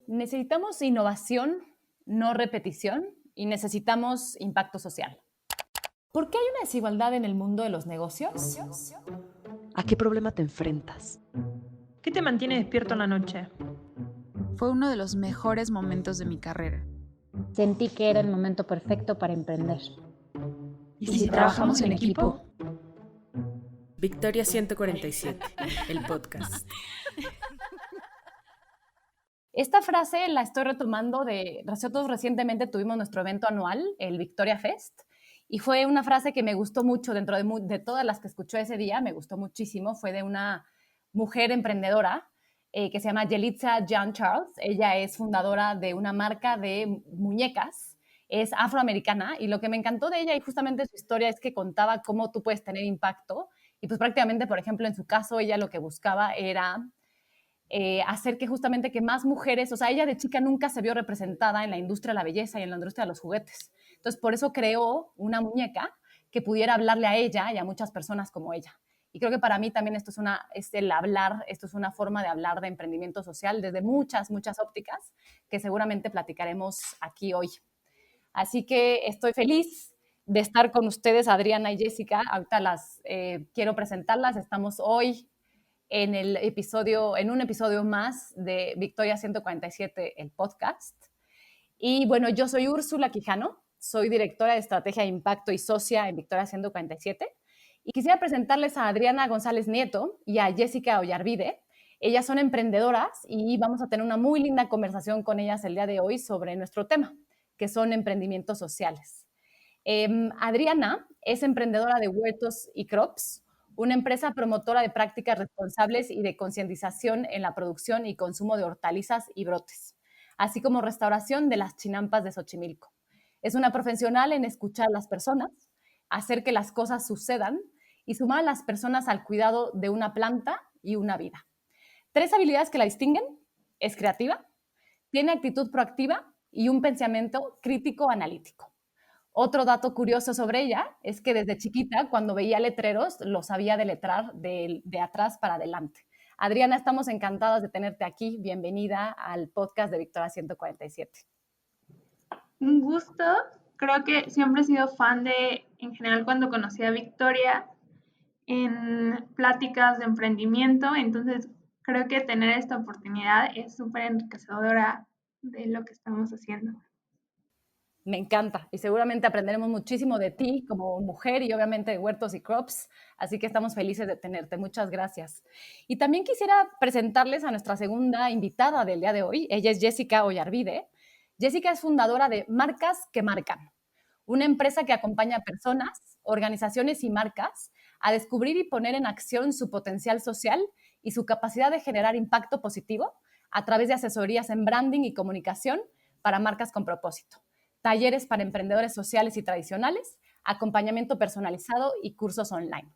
Necesitamos innovación, no repetición, y necesitamos impacto social. ¿Por qué hay una desigualdad en el mundo de los negocios? ¿A qué problema te enfrentas? ¿Qué te mantiene despierto en la noche? Fue uno de los mejores momentos de mi carrera. Sentí que era el momento perfecto para emprender. ¿Y si trabajamos en equipo? Victoria 147, el podcast. Esta frase la estoy retomando nosotros recientemente tuvimos nuestro evento anual, el Victoria Fest, y fue una frase que me gustó mucho dentro de todas las que escuché ese día, me gustó muchísimo, fue de una mujer emprendedora que se llama Yelitza Jean Charles. Ella es fundadora de una marca de muñecas, es afroamericana, y lo que me encantó de ella y justamente su historia es que contaba cómo tú puedes tener impacto, y pues prácticamente, por ejemplo, en su caso, ella lo que buscaba era hacer que justamente que más mujeres, o sea, ella de chica nunca se vio representada en la industria de la belleza y en la industria de los juguetes. Entonces, por eso creó una muñeca que pudiera hablarle a ella y a muchas personas como ella. Y creo que para mí también esto esto es una forma de hablar de emprendimiento social desde muchas, muchas ópticas que seguramente platicaremos aquí hoy. Así que estoy feliz de estar con ustedes, Adriana y Jessica. Ahorita quiero presentarlas. Estamos hoy en un episodio más de Victoria 147, el podcast. Y bueno, yo soy Úrsula Quijano, soy directora de Estrategia de Impacto y socia en Victoria 147. Y quisiera presentarles a Adriana González Nieto y a Jessica Ollarvide. Ellas son emprendedoras y vamos a tener una muy linda conversación con ellas el día de hoy sobre nuestro tema, que son emprendimientos sociales. Adriana es emprendedora de Huertos y Crops, una empresa promotora de prácticas responsables y de concientización en la producción y consumo de hortalizas y brotes, así como restauración de las chinampas de Xochimilco. Es una profesional en escuchar a las personas, hacer que las cosas sucedan y sumar a las personas al cuidado de una planta y una vida. 3 habilidades que la distinguen: es creativa, tiene actitud proactiva y un pensamiento crítico analítico. Otro dato curioso sobre ella es que desde chiquita, cuando veía letreros, los sabía deletrar de atrás para adelante. Adriana, estamos encantadas de tenerte aquí. Bienvenida al podcast de Victoria 147. Un gusto. Creo que siempre he sido fan en general, cuando conocí a Victoria, en pláticas de emprendimiento. Entonces, creo que tener esta oportunidad es súper enriquecedora de lo que estamos haciendo. Me encanta y seguramente aprenderemos muchísimo de ti como mujer y obviamente de Huertos y Crops, así que estamos felices de tenerte. Muchas gracias. Y también quisiera presentarles a nuestra segunda invitada del día de hoy. Ella es Jessica Ollarvide. Jessica es fundadora de Marcas que Marcan, una empresa que acompaña a personas, organizaciones y marcas a descubrir y poner en acción su potencial social y su capacidad de generar impacto positivo a través de asesorías en branding y comunicación para marcas con propósito, talleres para emprendedores sociales y tradicionales, acompañamiento personalizado y cursos online.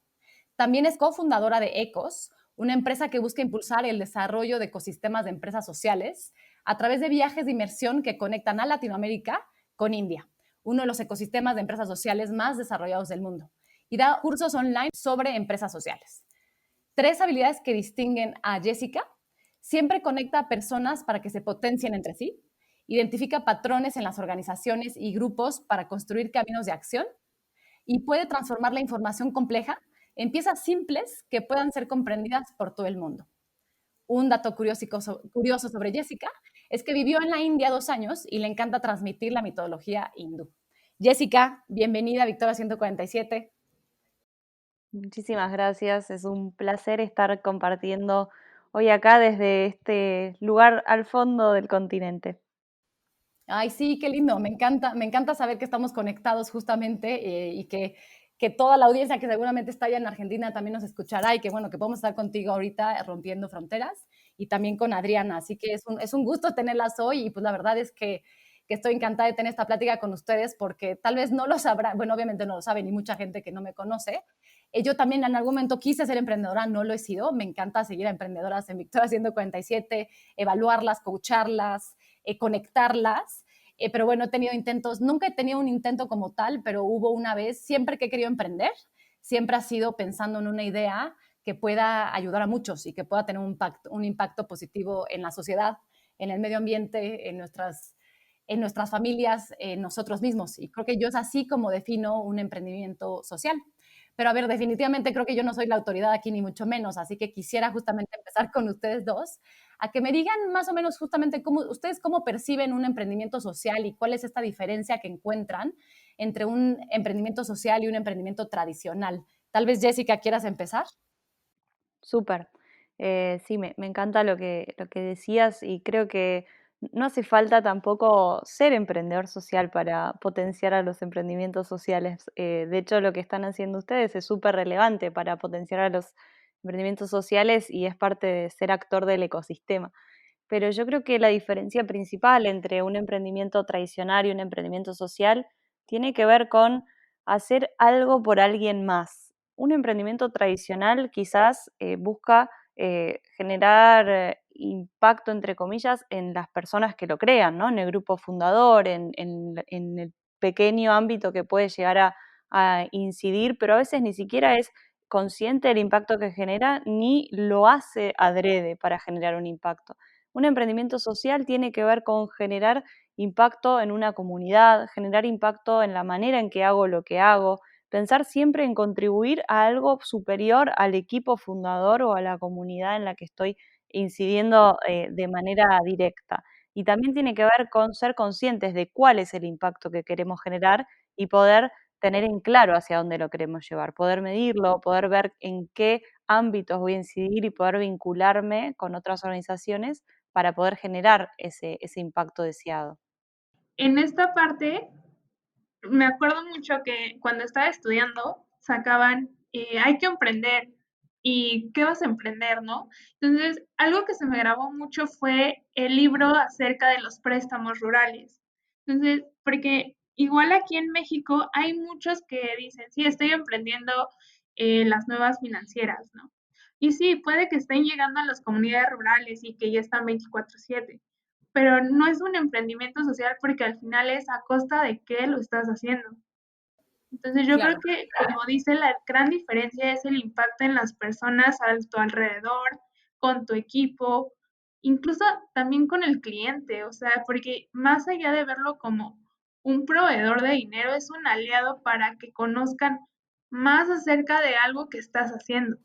También es cofundadora de ECOS, una empresa que busca impulsar el desarrollo de ecosistemas de empresas sociales a través de viajes de inmersión que conectan a Latinoamérica con India, uno de los ecosistemas de empresas sociales más desarrollados del mundo, y da cursos online sobre empresas sociales. 3 habilidades que distinguen a Jessica: siempre conecta a personas para que se potencien entre sí, identifica patrones en las organizaciones y grupos para construir caminos de acción y puede transformar la información compleja en piezas simples que puedan ser comprendidas por todo el mundo. Un dato curioso sobre Jessica es que vivió en la India 2 años y le encanta transmitir la mitología hindú. Jessica, bienvenida a Victoria 147. Muchísimas gracias, es un placer estar compartiendo hoy acá desde este lugar al fondo del continente. Ay, sí, qué lindo. Me encanta saber que estamos conectados justamente y que toda la audiencia que seguramente está allá en Argentina también nos escuchará y que bueno, que podemos estar contigo ahorita rompiendo fronteras y también con Adriana. Así que es un gusto tenerlas hoy y pues la verdad es que estoy encantada de tener esta plática con ustedes porque tal vez no lo sabrán, bueno, obviamente no lo saben y mucha gente que no me conoce. Yo también en algún momento quise ser emprendedora, no lo he sido. Me encanta seguir a emprendedoras en Victoria 147, evaluarlas, coacharlas, conectarlas. Pero bueno, he tenido intentos, nunca he tenido un intento como tal, pero hubo una vez, siempre que he querido emprender, siempre ha sido pensando en una idea que pueda ayudar a muchos y que pueda tener un impacto positivo en la sociedad. en el medio ambiente, en nuestras familias, en nosotros mismos. Y creo que yo es así como defino un emprendimiento social. Pero a ver, definitivamente creo que yo no soy la autoridad aquí, ni mucho menos, así que quisiera justamente empezar con ustedes dos, a que me digan más o menos justamente ustedes cómo perciben un emprendimiento social y cuál es esta diferencia que encuentran entre un emprendimiento social y un emprendimiento tradicional. Tal vez, Jessica, ¿quieras empezar? Súper. Sí, me encanta lo que decías y creo que no hace falta tampoco ser emprendedor social para potenciar a los emprendimientos sociales. De hecho, lo que están haciendo ustedes es súper relevante para potenciar a los emprendimientos sociales y es parte de ser actor del ecosistema. Pero yo creo que la diferencia principal entre un emprendimiento tradicional y un emprendimiento social tiene que ver con hacer algo por alguien más. Un emprendimiento tradicional quizás busca generar impacto, entre comillas, en las personas que lo crean, ¿no? En el grupo fundador, en el pequeño ámbito que puede llegar a incidir, pero a veces ni siquiera es consciente del impacto que genera ni lo hace adrede para generar un impacto. Un emprendimiento social tiene que ver con generar impacto en una comunidad, generar impacto en la manera en que hago lo que hago, pensar siempre en contribuir a algo superior al equipo fundador o a la comunidad en la que estoy incidiendo de manera directa. Y también tiene que ver con ser conscientes de cuál es el impacto que queremos generar y poder tener en claro hacia dónde lo queremos llevar, poder medirlo, poder ver en qué ámbitos voy a incidir y poder vincularme con otras organizaciones para poder generar ese impacto deseado. En esta parte, me acuerdo mucho que cuando estaba estudiando sacaban, hay que emprender y qué vas a emprender, ¿no? Entonces, algo que se me grabó mucho fue el libro acerca de los préstamos rurales. Entonces, porque igual aquí en México hay muchos que dicen, sí, estoy emprendiendo las nuevas financieras, ¿no? Y sí, puede que estén llegando a las comunidades rurales y que ya están 24/7, pero no es un emprendimiento social porque al final es a costa de qué lo estás haciendo. Entonces yo creo Claro. que, como dice, la gran diferencia es el impacto en las personas a tu alrededor, con tu equipo, incluso también con el cliente, o sea, porque más allá de verlo como un proveedor de dinero, es un aliado para que conozcan más acerca de algo que estás haciendo.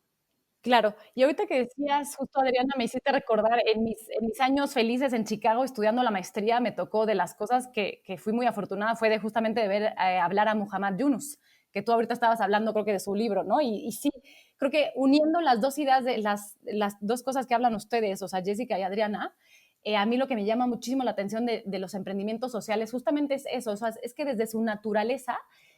Claro, y ahorita que decías, justo Adriana, me hiciste recordar en mis años felices en Chicago estudiando la maestría, me tocó de las cosas que fui muy afortunada, fue de justamente de ver hablar a Muhammad Yunus, que tú ahorita estabas hablando creo que de su libro, ¿no? Y sí, creo que uniendo las dos ideas de las dos cosas que hablan ustedes, o sea, Jessica y Adriana, a mí lo que me llama muchísimo la atención de los emprendimientos sociales justamente es eso, o sea, es que desde su naturaleza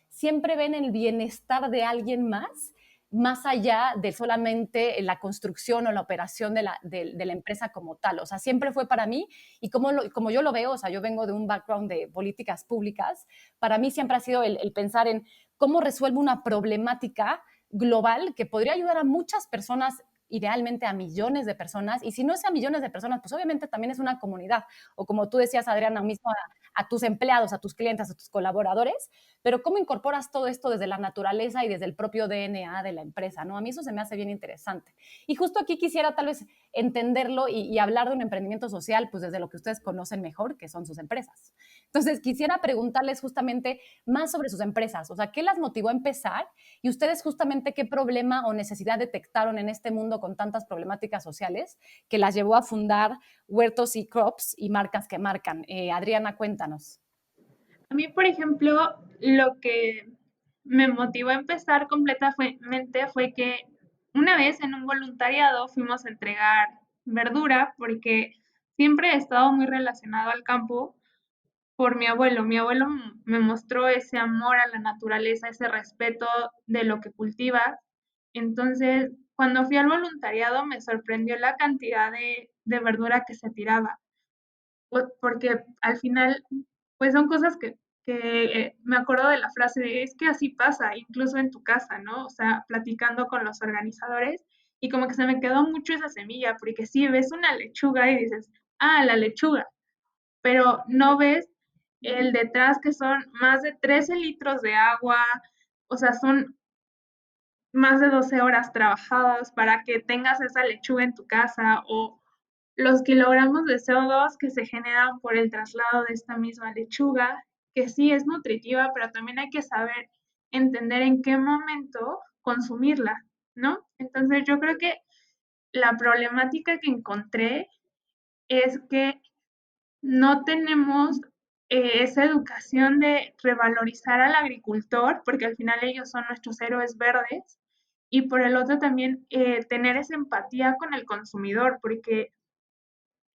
siempre ven el bienestar de alguien más allá de solamente la construcción o la operación de la empresa como tal. O sea, siempre fue para mí, y como yo lo veo, o sea, yo vengo de un background de políticas públicas, para mí siempre ha sido el pensar en cómo resuelvo una problemática global que podría ayudar a muchas personas, idealmente a millones de personas, y si no es a millones de personas, pues obviamente también es una comunidad, o como tú decías, Adriana, mismo a tus empleados, a tus clientes, a tus colaboradores, pero cómo incorporas todo esto desde la naturaleza y desde el propio DNA de la empresa, ¿no? A mí eso se me hace bien interesante. Y justo aquí quisiera tal vez entenderlo y hablar de un emprendimiento social, pues desde lo que ustedes conocen mejor, que son sus empresas. Entonces, quisiera preguntarles justamente más sobre sus empresas, o sea, ¿qué las motivó a empezar? Y ustedes justamente qué problema o necesidad detectaron en este mundo con tantas problemáticas sociales que las llevó a fundar Huertos y Crops y marcas que marcan. Adriana, cuéntanos. A mí, por ejemplo, lo que me motivó a empezar completamente fue que una vez en un voluntariado fuimos a entregar verdura porque siempre he estado muy relacionado al campo por mi abuelo. Mi abuelo me mostró ese amor a la naturaleza, ese respeto de lo que cultivas. Entonces, cuando fui al voluntariado me sorprendió la cantidad de verdura que se tiraba, porque al final, pues son cosas que me acuerdo de la frase de, es que así pasa, incluso en tu casa, ¿no? O sea, platicando con los organizadores y como que se me quedó mucho esa semilla, porque sí, ves una lechuga y dices, ah, la lechuga, pero no ves el detrás que son más de 13 litros de agua, o sea, son más de 12 horas trabajadas para que tengas esa lechuga en tu casa los kilogramos de CO2 que se generan por el traslado de esta misma lechuga, que sí es nutritiva, pero también hay que saber entender en qué momento consumirla, ¿no? Entonces yo creo que la problemática que encontré es que no tenemos esa educación de revalorizar al agricultor, porque al final ellos son nuestros héroes verdes, y por el otro también tener esa empatía con el consumidor, porque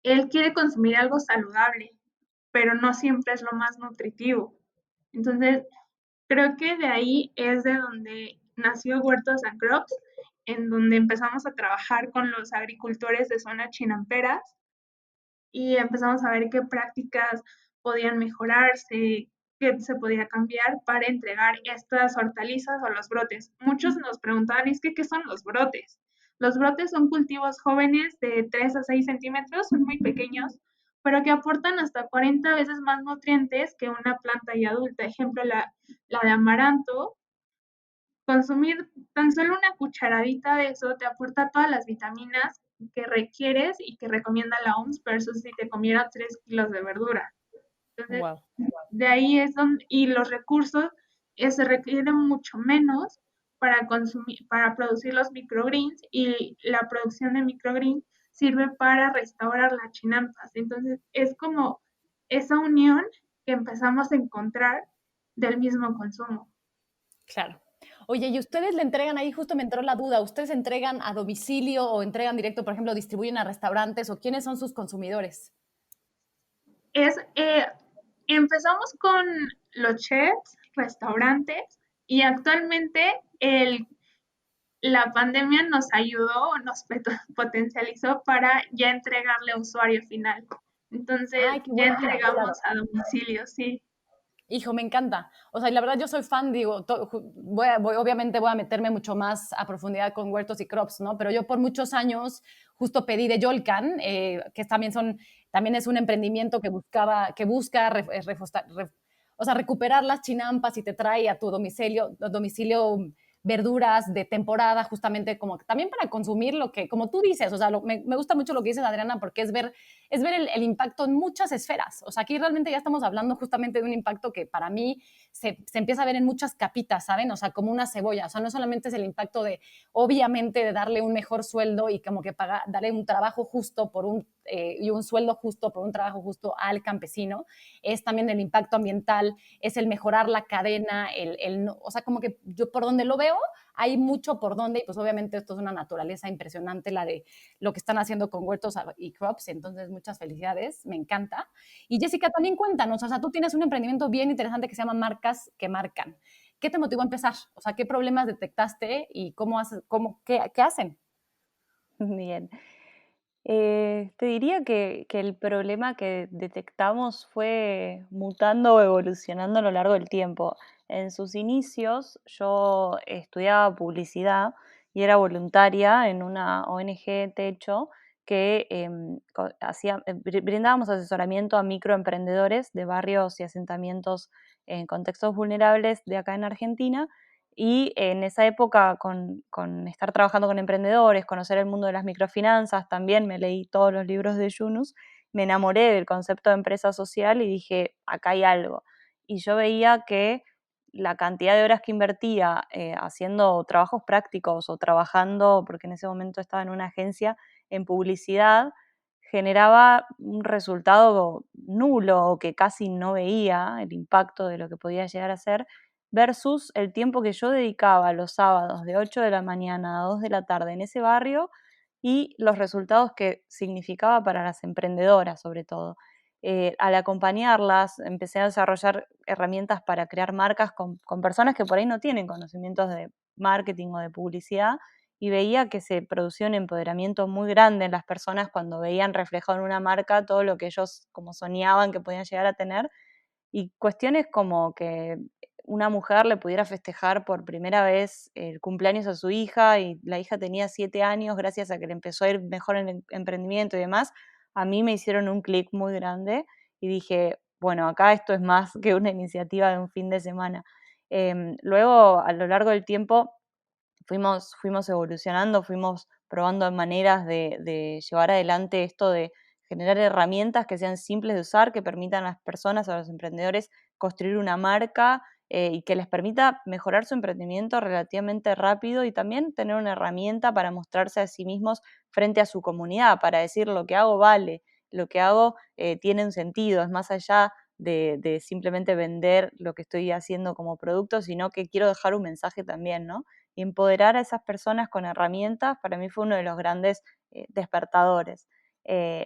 él quiere consumir algo saludable, pero no siempre es lo más nutritivo. Entonces, creo que de ahí es de donde nació Huertos and Crops, en donde empezamos a trabajar con los agricultores de zonas chinamperas y empezamos a ver qué prácticas podían mejorarse, qué se podía cambiar para entregar estas hortalizas o los brotes. Muchos nos preguntaban, es que, ¿qué son los brotes? Los brotes son cultivos jóvenes de 3 a 6 centímetros, son muy pequeños, pero que aportan hasta 40 veces más nutrientes que una planta ya adulta. Ejemplo, la de amaranto, consumir tan solo una cucharadita de eso te aporta todas las vitaminas que requieres y que recomienda la OMS versus si te comieras 3 kilos de verdura. Entonces, Wow. de ahí es donde, y los recursos se requieren mucho menos para consumir, para producir los microgreens, y la producción de microgreens sirve para restaurar las chinampas. Entonces, es como esa unión que empezamos a encontrar del mismo consumo. Claro. Oye, ¿y ustedes le entregan ahí? Justo me entró la duda. ¿Ustedes entregan a domicilio o entregan directo, por ejemplo, distribuyen a restaurantes o quiénes son sus consumidores? Empezamos con los chefs, restaurantes, y actualmente la pandemia nos ayudó, nos potencializó para ya entregarle a usuario final. Entonces, Ay, qué ya buena. entregamos a domicilio, sí. Hijo, me encanta. O sea, y la verdad yo soy fan, digo, obviamente voy a meterme mucho más a profundidad con huertos y crops, ¿no? Pero yo por muchos años justo pedí de Yolcan, que también es un emprendimiento que busca o sea, recuperar las chinampas y te trae a tu domicilio verduras de temporada, justamente como también para consumir lo que, como tú dices, o sea, me gusta mucho lo que dices, Adriana, porque es ver el impacto en muchas esferas. O sea, aquí realmente ya estamos hablando justamente de un impacto que para mí se empieza a ver en muchas capitas, ¿saben? O sea, como una cebolla. O sea, no solamente es el impacto de, obviamente, de darle un mejor sueldo y como que darle un trabajo justo y un sueldo justo por un trabajo justo al campesino, es también el impacto ambiental, es el mejorar la cadena, o sea, como que yo por donde lo veo, hay mucho por donde, y pues obviamente esto es una naturaleza impresionante, la de lo que están haciendo con huertos y crops, entonces muchas felicidades, me encanta. Y Jessica, también cuéntanos, o sea, tú tienes un emprendimiento bien interesante que se llama Marcas que Marcan. ¿Qué te motivó a empezar? O sea, ¿qué problemas detectaste y qué hacen? Bien. Te diría que el problema que detectamos fue mutando o evolucionando a lo largo del tiempo. En sus inicios yo estudiaba publicidad y era voluntaria en una ONG Techo que brindábamos asesoramiento a microemprendedores de barrios y asentamientos en contextos vulnerables de acá en Argentina. Y en esa época, con estar trabajando con emprendedores, conocer el mundo de las microfinanzas, también me leí todos los libros de Yunus, me enamoré del concepto de empresa social y dije, acá hay algo. Y yo veía que la cantidad de horas que invertía haciendo trabajos prácticos o trabajando, porque en ese momento estaba en una agencia, en publicidad, generaba un resultado nulo o que casi no veía el impacto de lo que podía llegar a ser, versus el tiempo que yo dedicaba los sábados de 8 de la mañana a 2 de la tarde en ese barrio y los resultados que significaba para las emprendedoras, sobre todo. Al acompañarlas, empecé a desarrollar herramientas para crear marcas con personas que por ahí no tienen conocimientos de marketing o de publicidad, y veía que se producía un empoderamiento muy grande en las personas cuando veían reflejado en una marca todo lo que ellos como soñaban que podían llegar a tener, y cuestiones como que una mujer le pudiera festejar por primera vez el cumpleaños a su hija y la hija tenía 7 años gracias a que le empezó a ir mejor en el emprendimiento y demás, a mí me hicieron un clic muy grande y dije, bueno, acá esto es más que una iniciativa de un fin de semana. Luego, a lo largo del tiempo, fuimos evolucionando, fuimos probando maneras de llevar adelante esto de generar herramientas que sean simples de usar, que permitan a las personas o a los emprendedores construir una marca y que les permita mejorar su emprendimiento relativamente rápido y también tener una herramienta para mostrarse a sí mismos frente a su comunidad, para decir lo que hago vale, lo que hago tiene un sentido, es más allá de simplemente vender lo que estoy haciendo como producto, sino que quiero dejar un mensaje también, ¿no? Y empoderar a esas personas con herramientas para mí fue uno de los grandes despertadores.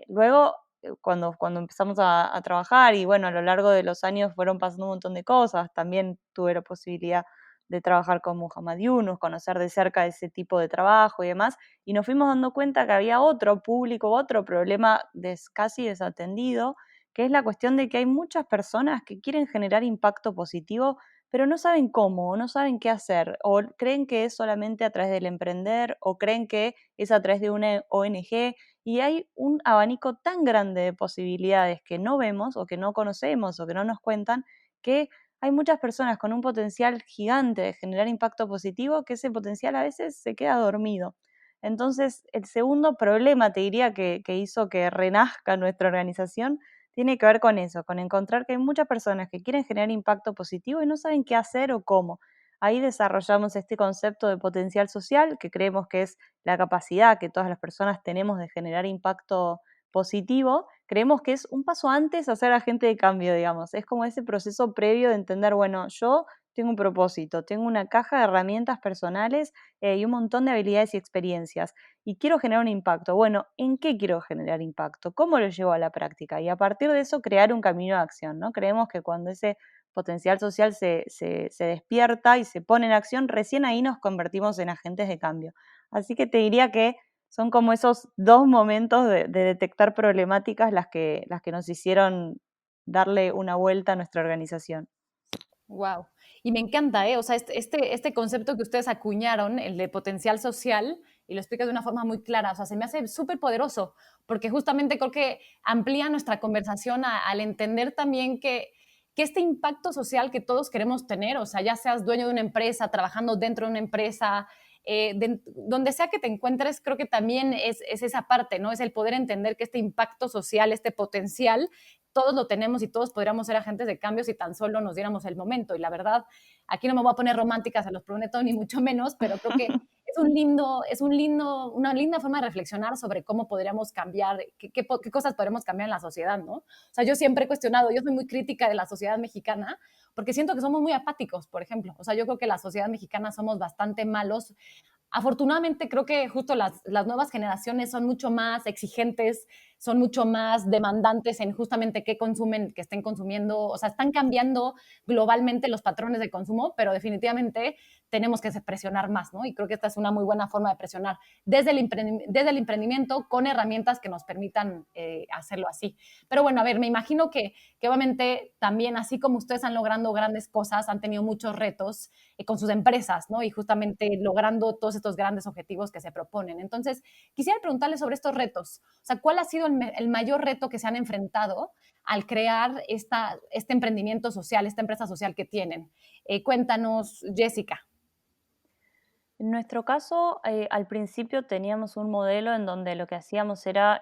Luego, cuando empezamos a trabajar y bueno, a lo largo de los años fueron pasando un montón de cosas, también tuve la posibilidad de trabajar con Muhammad Yunus, conocer de cerca ese tipo de trabajo y demás, y nos fuimos dando cuenta que había otro público, otro problema casi desatendido, que es la cuestión de que hay muchas personas que quieren generar impacto positivo, pero no saben cómo, no saben qué hacer, o creen que es solamente a través del emprender, o creen que es a través de una ONG, y hay un abanico tan grande de posibilidades que no vemos, o que no conocemos, o que no nos cuentan, que hay muchas personas con un potencial gigante de generar impacto positivo que ese potencial a veces se queda dormido. Entonces, el segundo problema, te diría, que hizo que renazca nuestra organización, tiene que ver con eso, con encontrar que hay muchas personas que quieren generar impacto positivo y no saben qué hacer o cómo. Ahí desarrollamos este concepto de potencial social, que creemos que es la capacidad que todas las personas tenemos de generar impacto positivo. Creemos que es un paso antes a ser agente de cambio, digamos. Es como ese proceso previo de entender, bueno, yo tengo un propósito, tengo una caja de herramientas personales y un montón de habilidades y experiencias y quiero generar un impacto. Bueno, ¿en qué quiero generar impacto? ¿Cómo lo llevo a la práctica? Y a partir de eso crear un camino de acción, ¿no? Creemos que cuando ese potencial social se despierta y se pone en acción, recién ahí nos convertimos en agentes de cambio. Así que te diría que son como esos dos momentos de detectar problemáticas las que nos hicieron darle una vuelta a nuestra organización. Wow. Y me encanta, ¿eh? O sea, este concepto que ustedes acuñaron, el de potencial social, y lo explica de una forma muy clara, o sea, se me hace súper poderoso, porque justamente creo que amplía nuestra conversación al entender también que este impacto social que todos queremos tener, o sea, ya seas dueño de una empresa, trabajando dentro de una empresa, donde sea que te encuentres, creo que también es esa parte, ¿no? Es el poder entender que este impacto social, este potencial, todos lo tenemos y todos podríamos ser agentes de cambio si tan solo nos diéramos el momento. Y la verdad, aquí no me voy a poner romántica, se los prometo, ni mucho menos, pero creo que una linda forma de reflexionar sobre cómo podríamos cambiar, qué cosas podremos cambiar en la sociedad, ¿no? O sea, yo siempre he cuestionado, yo soy muy crítica de la sociedad mexicana, porque siento que somos muy apáticos, por ejemplo. O sea, yo creo que la sociedad mexicana somos bastante malos. Afortunadamente creo que justo las nuevas generaciones son mucho más exigentes, son mucho más demandantes en justamente qué consumen, qué estén consumiendo, o sea, están cambiando globalmente los patrones de consumo, pero definitivamente tenemos que presionar más, ¿no? Y creo que esta es una muy buena forma de presionar desde el emprendimiento con herramientas que nos permitan hacerlo así. Pero bueno, a ver, me imagino que obviamente también, así como ustedes han logrado grandes cosas, han tenido muchos retos con sus empresas, ¿no? Y justamente logrando todos estos grandes objetivos que se proponen. Entonces, quisiera preguntarles sobre estos retos. O sea, ¿cuál ha sido el mayor reto que se han enfrentado al crear este emprendimiento social, esta empresa social que tienen? Cuéntanos, Jessica. En nuestro caso, al principio teníamos un modelo en donde lo que hacíamos era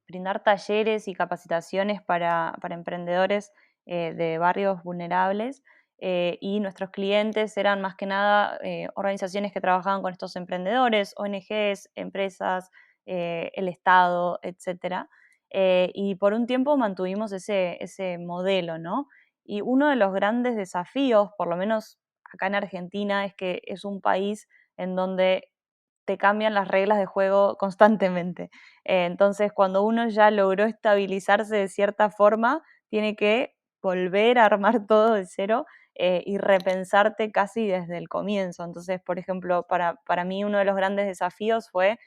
brindar talleres y capacitaciones para emprendedores de barrios vulnerables y nuestros clientes eran más que nada organizaciones que trabajaban con estos emprendedores, ONGs, empresas, el Estado, etcétera. Y por un tiempo mantuvimos ese modelo, ¿no? Y uno de los grandes desafíos, por lo menos acá en Argentina, es que es un país en donde te cambian las reglas de juego constantemente. Entonces, cuando uno ya logró estabilizarse de cierta forma, tiene que volver a armar todo de cero y repensarte casi desde el comienzo. Entonces, por ejemplo, para mí uno de los grandes desafíos fue,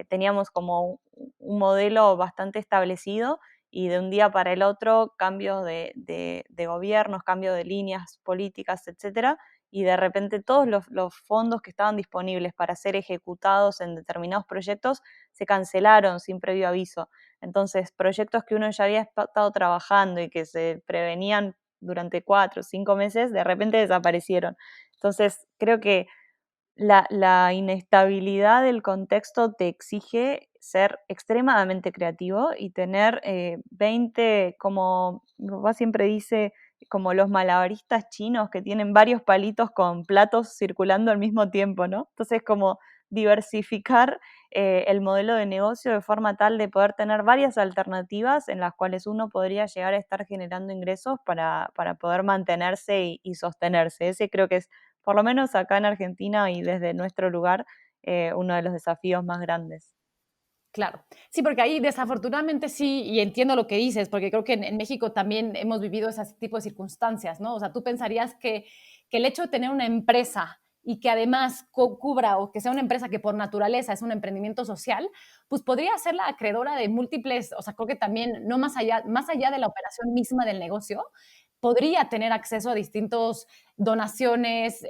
teníamos como un modelo bastante establecido y de un día para el otro cambios de gobiernos, cambios de líneas políticas, etcétera, y de repente todos los fondos que estaban disponibles para ser ejecutados en determinados proyectos se cancelaron sin previo aviso. Entonces, proyectos que uno ya había estado trabajando y que se prevenían durante 4 o 5 meses, de repente desaparecieron. Entonces, creo que la inestabilidad del contexto te exige ser extremadamente creativo y tener 20, como mi papá siempre dice, como los malabaristas chinos que tienen varios palitos con platos circulando al mismo tiempo, ¿no? Entonces, como diversificar el modelo de negocio de forma tal de poder tener varias alternativas en las cuales uno podría llegar a estar generando ingresos para poder mantenerse y sostenerse. Ese creo que es, por lo menos acá en Argentina y desde nuestro lugar, uno de los desafíos más grandes. Claro. Sí, porque ahí desafortunadamente sí, y entiendo lo que dices, porque creo que en México también hemos vivido ese tipo de circunstancias, ¿no? O sea, tú pensarías que el hecho de tener una empresa y que además cubra o que sea una empresa que por naturaleza es un emprendimiento social, pues podría ser la acreedora de múltiples, o sea, creo que también, no más allá de la operación misma del negocio, podría tener acceso a distintos donaciones,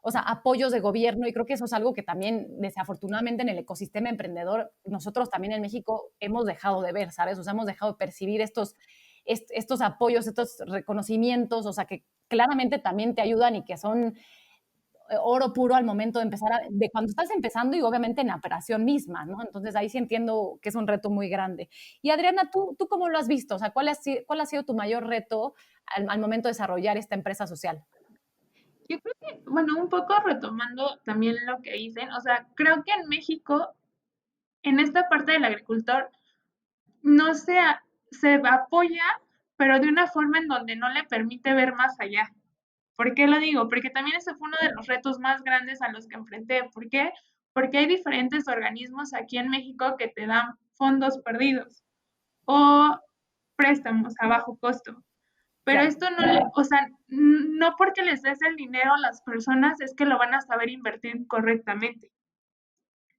o sea, apoyos de gobierno, y creo que eso es algo que también, desafortunadamente, en el ecosistema emprendedor, nosotros también en México hemos dejado de ver, ¿sabes? O sea, hemos dejado de percibir estos apoyos, estos reconocimientos, o sea, que claramente también te ayudan y que son oro puro al momento de empezar, de cuando estás empezando y obviamente en la operación misma, ¿no? Entonces ahí sí entiendo que es un reto muy grande. Y Adriana, ¿tú cómo lo has visto? O sea, ¿cuál ha sido tu mayor reto al momento de desarrollar esta empresa social? Yo creo que, bueno, un poco retomando también lo que dicen, o sea, creo que en México, en esta parte del agricultor, no se apoya, pero de una forma en donde no le permite ver más allá. ¿Por qué lo digo? Porque también ese fue uno de los retos más grandes a los que enfrenté. ¿Por qué? Porque hay diferentes organismos aquí en México que te dan fondos perdidos o préstamos a bajo costo. Pero Claro. esto no, o sea, no porque les des el dinero a las personas es que lo van a saber invertir correctamente.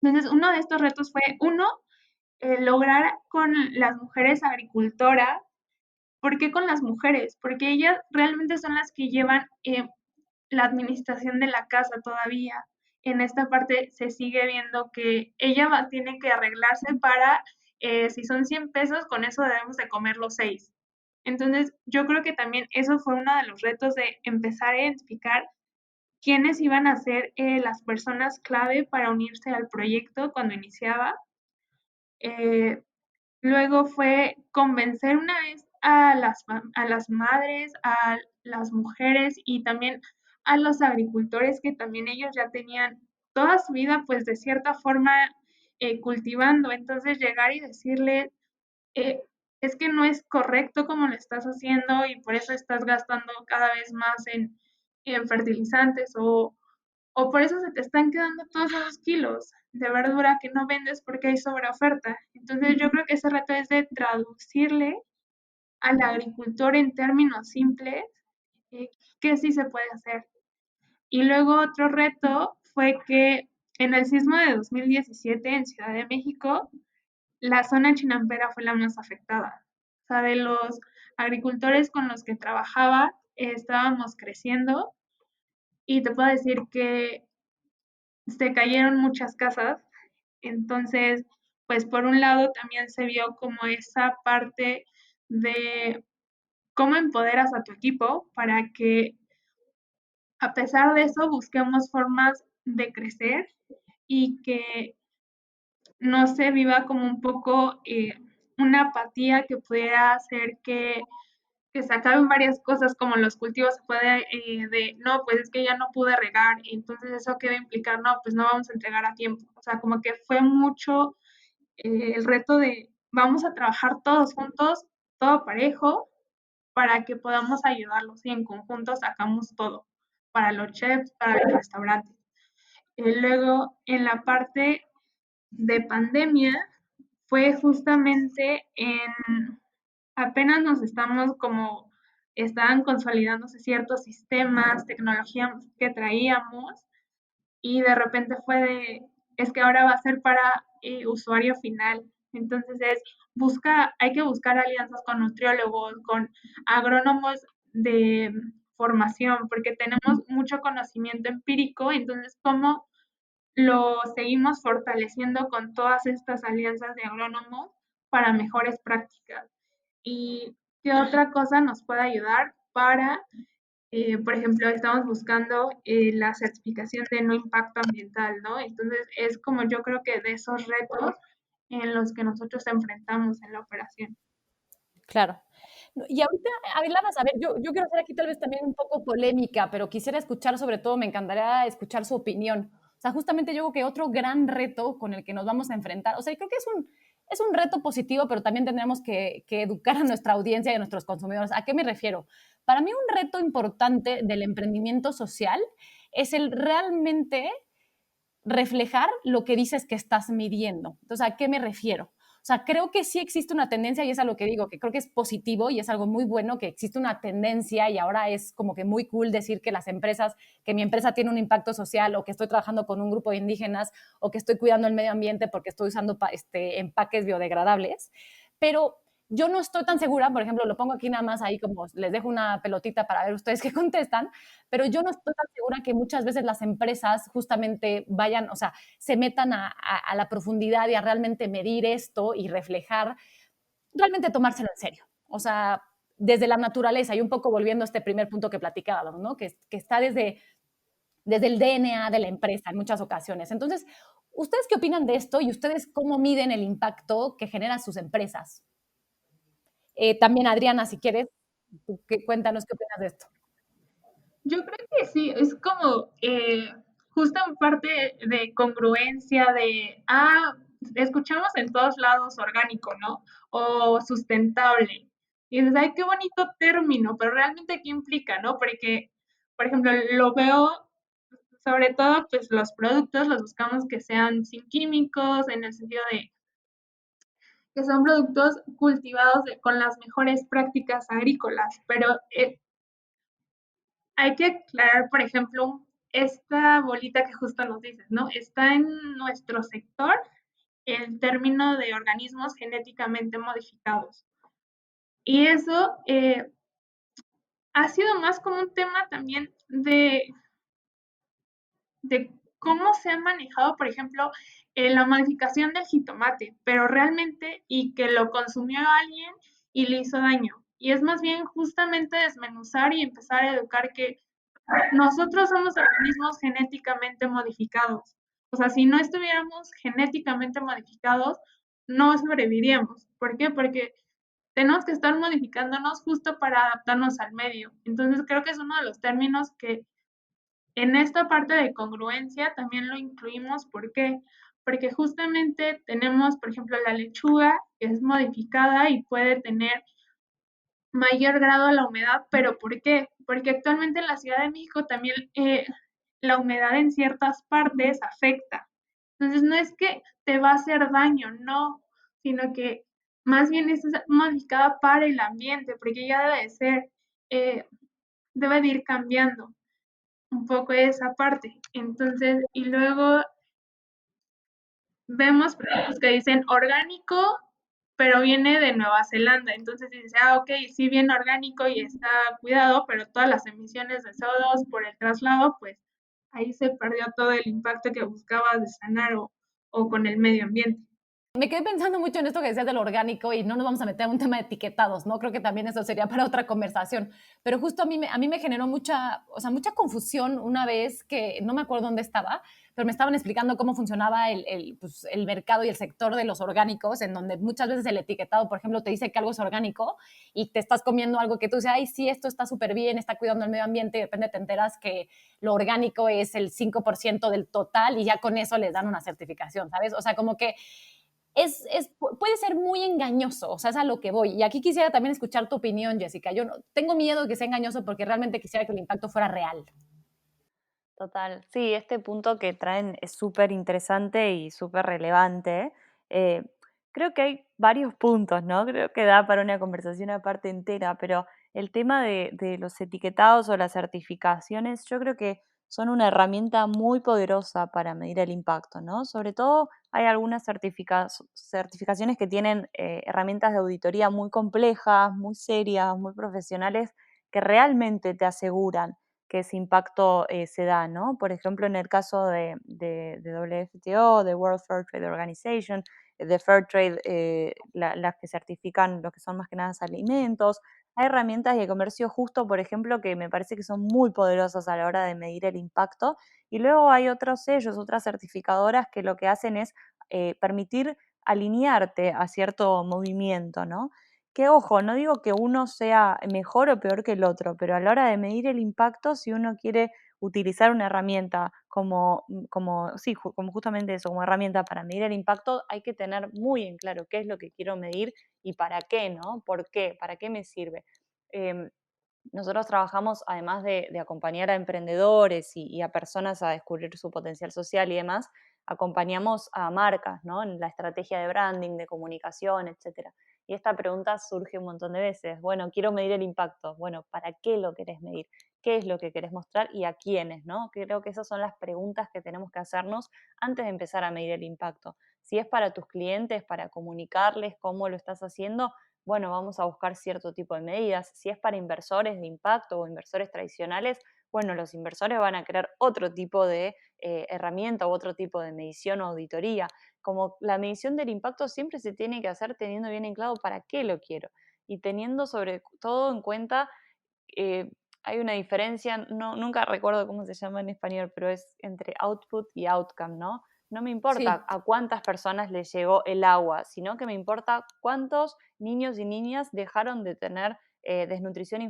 Entonces, uno de estos retos fue, uno, lograr con las mujeres agricultoras. ¿Por qué con las mujeres? Porque ellas realmente son las que llevan la administración de la casa todavía. En esta parte se sigue viendo que ella tiene que arreglarse para, si son 100 pesos, con eso debemos de comer los 6. Entonces, yo creo que también eso fue uno de los retos de empezar a identificar quiénes iban a ser las personas clave para unirse al proyecto cuando iniciaba. Eh, Luego fue convencer una vez a las madres, a las mujeres y también a los agricultores que también ellos ya tenían toda su vida pues de cierta forma cultivando. Entonces llegar y decirle, eh, es que no es correcto como lo estás haciendo y por eso estás gastando cada vez más en fertilizantes o por eso se te están quedando todos esos kilos de verdura que no vendes porque hay sobreoferta. Entonces yo creo que ese reto es de traducirle al agricultor en términos simples qué sí se puede hacer. Y luego otro reto fue que en el sismo de 2017 en Ciudad de México, la zona chinampera fue la más afectada. O sea, de los agricultores con los que trabajaba, estábamos creciendo y te puedo decir que se cayeron muchas casas. Entonces, pues por un lado también se vio como esa parte de cómo empoderas a tu equipo para que a pesar de eso busquemos formas de crecer y que no se viva como un poco una apatía que pudiera hacer que se acaben varias cosas como los cultivos, se puede de, no, pues es que ya no pude regar, entonces eso que va a implicar, no, pues no vamos a entregar a tiempo. O sea, como que fue mucho el reto de vamos a trabajar todos juntos, todo parejo, para que podamos ayudarlos y en conjunto sacamos todo, para los chefs, para los restaurantes. Luego, en la parte de pandemia, fue justamente apenas nos estamos como, estaban consolidándose ciertos sistemas, tecnología que traíamos, y de repente fue es que ahora va a ser para usuario final. Entonces hay que buscar alianzas con nutriólogos, con agrónomos de formación, porque tenemos mucho conocimiento empírico, entonces cómo lo seguimos fortaleciendo con todas estas alianzas de agrónomos para mejores prácticas. ¿Y qué otra cosa nos puede ayudar para por ejemplo, estamos buscando la certificación de no impacto ambiental, ¿no? Entonces, es como yo creo que de esos retos en los que nosotros enfrentamos en la operación. Claro. Y ahorita, a ver, yo quiero ser aquí tal vez también un poco polémica, pero quisiera escuchar, sobre todo, me encantaría escuchar su opinión. O sea, justamente yo creo que otro gran reto con el que nos vamos a enfrentar, o sea, creo que es un reto positivo, pero también tendremos que educar a nuestra audiencia y a nuestros consumidores. ¿A qué me refiero? Para mí un reto importante del emprendimiento social es el realmente reflejar lo que dices que estás midiendo. Entonces, ¿a qué me refiero? O sea, creo que sí existe una tendencia y es a lo que digo, que creo que es positivo y es algo muy bueno que existe una tendencia y ahora es como que muy cool decir que las empresas, que mi empresa tiene un impacto social o que estoy trabajando con un grupo de indígenas o que estoy cuidando el medio ambiente porque estoy usando empaques biodegradables. Pero yo no estoy tan segura, por ejemplo, lo pongo aquí nada más ahí como les dejo una pelotita para ver ustedes qué contestan, pero yo no estoy tan segura que muchas veces las empresas justamente vayan, o sea, se metan a la profundidad y a realmente medir esto y reflejar, realmente tomárselo en serio. O sea, desde la naturaleza y un poco volviendo a este primer punto que platicábamos, ¿no? Que está desde el DNA de la empresa en muchas ocasiones. Entonces, ¿ustedes qué opinan de esto y ustedes cómo miden el impacto que generan sus empresas? También, Adriana, si quieres, cuéntanos qué opinas de esto. Yo creo que sí, es como justo en parte de congruencia escuchamos en todos lados orgánico, ¿no? O sustentable. Y dices, ay, qué bonito término, pero realmente qué implica, ¿no? Porque, por ejemplo, lo veo, sobre todo, pues los productos los buscamos que sean sin químicos, en el sentido de que son productos cultivados con las mejores prácticas agrícolas, pero hay que aclarar, por ejemplo, esta bolita que justo nos dices, ¿no? Está en nuestro sector el término de organismos genéticamente modificados. Y eso ha sido más como un tema también de cómo se ha manejado, por ejemplo, la modificación del jitomate, pero realmente, y que lo consumió alguien y le hizo daño. Y es más bien justamente desmenuzar y empezar a educar que nosotros somos organismos genéticamente modificados. O sea, si no estuviéramos genéticamente modificados, no sobreviviríamos. ¿Por qué? Porque tenemos que estar modificándonos justo para adaptarnos al medio. Entonces, creo que es uno de los términos que en esta parte de congruencia también lo incluimos. ¿Por qué? Porque justamente tenemos, por ejemplo, la lechuga, que es modificada y puede tener mayor grado a la humedad, pero ¿por qué? Porque actualmente en la Ciudad de México también la humedad en ciertas partes afecta. Entonces no es que te va a hacer daño, no, sino que más bien es modificada para el ambiente, porque ya debe de ser, debe de ir cambiando un poco esa parte. Entonces, y luego vemos productos que dicen orgánico, pero viene de Nueva Zelanda. Entonces dices, ok, sí viene orgánico y está cuidado, pero todas las emisiones de CO2 por el traslado, pues ahí se perdió todo el impacto que buscabas de sanar o con el medio ambiente. Me quedé pensando mucho en esto que decías del orgánico y no nos vamos a meter en un tema de etiquetados, ¿no? Creo que también eso sería para otra conversación. Pero justo a mí me generó mucha, o sea, mucha confusión una vez que no me acuerdo dónde estaba, pero me estaban explicando cómo funcionaba pues, el mercado y el sector de los orgánicos, en donde muchas veces el etiquetado, por ejemplo, te dice que algo es orgánico y te estás comiendo algo que tú dices, ay, sí, esto está súper bien, está cuidando el medio ambiente, y de repente te enteras que lo orgánico es el 5% del total y ya con eso les dan una certificación, ¿sabes? O sea, como que puede ser muy engañoso, o sea, es a lo que voy. Y aquí quisiera también escuchar tu opinión, Jessica. Yo no, tengo miedo de que sea engañoso porque realmente quisiera que el impacto fuera real. Total, sí, este punto que traen es súper interesante y súper relevante. Eh, Creo que hay varios puntos, ¿no? Creo que da para una conversación aparte entera, pero el tema de los etiquetados o las certificaciones, yo creo que son una herramienta muy poderosa para medir el impacto, ¿no? Sobre todo hay algunas certificaciones que tienen herramientas de auditoría muy complejas, muy serias, muy profesionales, que realmente te aseguran que ese impacto se da, ¿no? Por ejemplo, en el caso de WFTO, de World Fair Trade Organization, de Fairtrade, las que certifican lo que son más que nada alimentos. Hay herramientas de comercio justo, por ejemplo, que me parece que son muy poderosas a la hora de medir el impacto. Y luego hay otros sellos, otras certificadoras que lo que hacen es permitir alinearte a cierto movimiento, ¿no? Que ojo, no digo que uno sea mejor o peor que el otro, pero a la hora de medir el impacto, si uno quiere utilizar una herramienta como justamente eso, como herramienta para medir el impacto, hay que tener muy en claro qué es lo que quiero medir y para qué, ¿no? ¿Por qué? ¿Para qué me sirve? Nosotros trabajamos, además de acompañar a emprendedores y a personas a descubrir su potencial social y demás, acompañamos a marcas, ¿no? En la estrategia de branding, de comunicación, etcétera. Y esta pregunta surge un montón de veces. Bueno, quiero medir el impacto. Bueno, ¿para qué lo querés medir? ¿Qué es lo que querés mostrar y a quiénes, ¿no? Creo que esas son las preguntas que tenemos que hacernos antes de empezar a medir el impacto. Si es para tus clientes, para comunicarles cómo lo estás haciendo, bueno, vamos a buscar cierto tipo de medidas. Si es para inversores de impacto o inversores tradicionales, bueno, los inversores van a querer otro tipo de herramienta u otro tipo de medición o auditoría. Como la medición del impacto siempre se tiene que hacer teniendo bien en claro para qué lo quiero y teniendo sobre todo en cuenta, hay una diferencia, nunca recuerdo cómo se llama en español, pero es entre output y outcome, ¿no? No me importa Sí. a cuántas personas les llegó el agua, sino que me importa cuántos niños y niñas dejaron de tener desnutrición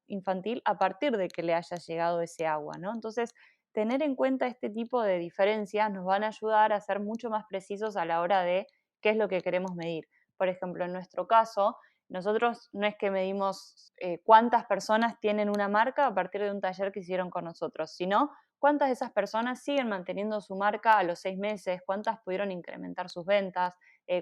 infantil a partir de que le haya llegado ese agua, ¿no? Entonces, tener en cuenta este tipo de diferencias nos van a ayudar a ser mucho más precisos a la hora de qué es lo que queremos medir. Por ejemplo, en nuestro caso, nosotros no es que medimos cuántas personas tienen una marca a partir de un taller que hicieron con nosotros, sino cuántas de esas personas siguen manteniendo su marca a los 6 meses, cuántas pudieron incrementar sus ventas,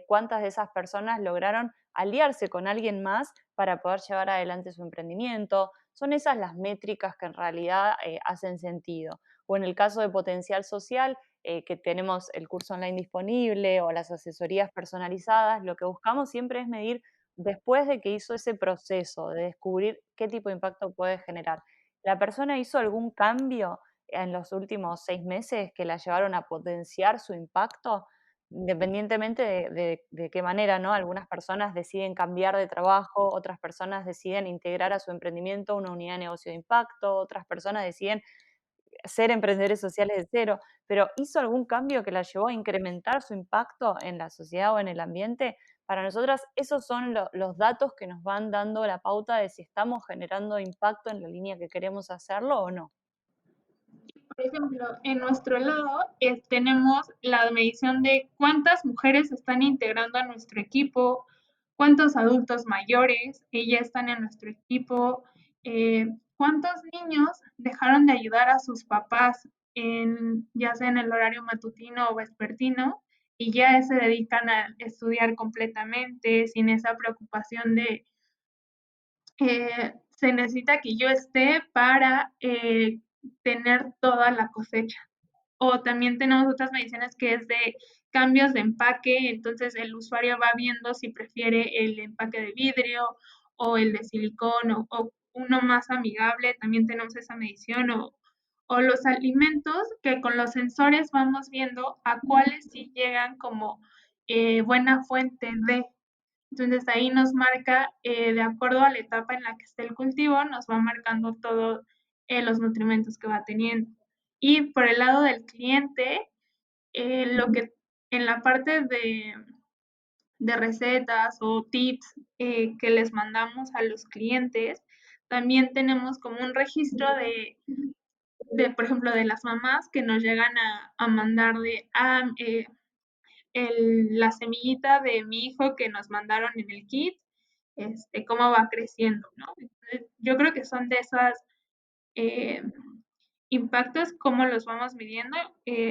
cuántas de esas personas lograron aliarse con alguien más para poder llevar adelante su emprendimiento. Son esas las métricas que en realidad hacen sentido. O en el caso de potencial social, que tenemos el curso online disponible o las asesorías personalizadas, lo que buscamos siempre es medir después de que hizo ese proceso de descubrir qué tipo de impacto puede generar. ¿La persona hizo algún cambio en los últimos 6 meses que la llevaron a potenciar su impacto? Independientemente de qué manera, ¿no? Algunas personas deciden cambiar de trabajo, otras personas deciden integrar a su emprendimiento una unidad de negocio de impacto, otras personas deciden ser emprendedores sociales de cero, pero ¿hizo algún cambio que la llevó a incrementar su impacto en la sociedad o en el ambiente? Para nosotras, esos son los datos que nos van dando la pauta de si estamos generando impacto en la línea que queremos hacerlo o no. Por ejemplo, en nuestro lado tenemos la medición de cuántas mujeres están integrando a nuestro equipo, cuántos adultos mayores ya están en nuestro equipo, cuántos niños dejaron de ayudar a sus papás, ya sea en el horario matutino o vespertino, y ya se dedican a estudiar completamente sin esa preocupación de se necesita que yo esté para tener toda la cosecha. O también tenemos otras mediciones que es de cambios de empaque, entonces el usuario va viendo si prefiere el empaque de vidrio o el de silicón o uno más amigable, también tenemos esa medición, o los alimentos que con los sensores vamos viendo a cuáles sí llegan como buena fuente de. Entonces ahí nos marca, de acuerdo a la etapa en la que esté el cultivo, nos va marcando todos los nutrimentos que va teniendo. Y por el lado del cliente, lo que en la parte de recetas o tips que les mandamos a los clientes, también tenemos como un registro por ejemplo, de las mamás que nos llegan a mandar la semillita de mi hijo que nos mandaron en el kit, cómo va creciendo, ¿no? Entonces, yo creo que son de esas impactos, cómo los vamos midiendo,